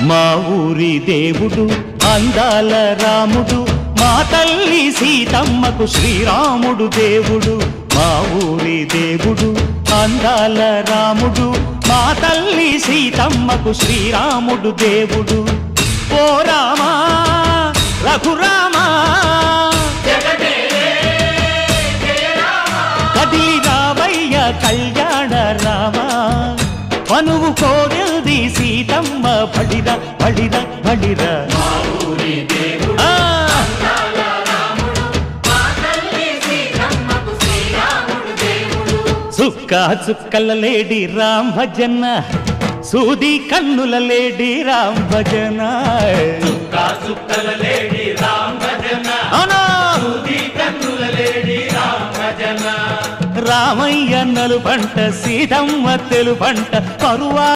మా ఊరి దేవుడు అందాల రాముడు మా తల్లి సీతమ్మకు శ్రీరాముడు దేవుడు మా ఊరి దేవుడు అందాల రాముడు మా తల్లి సీతమ్మకు శ్రీరాముడు దేవుడు ఓ రామా రఘురామా కదిలి రావయ్య కళ్యాణ రామా మనువు కోరది సీతమ్మ బడిరా బడిరా బడిరా చుక్క చుక్కల లేడి రామ్ భజన సూది కన్నుల లేడి రామ్ భజన చుక్కల లేడి రామ్ భజన సూది కన్నుల లేడి రామ్ భజన రామయ్య నలు పంట సీతమ్మ తెలు పంట పరువా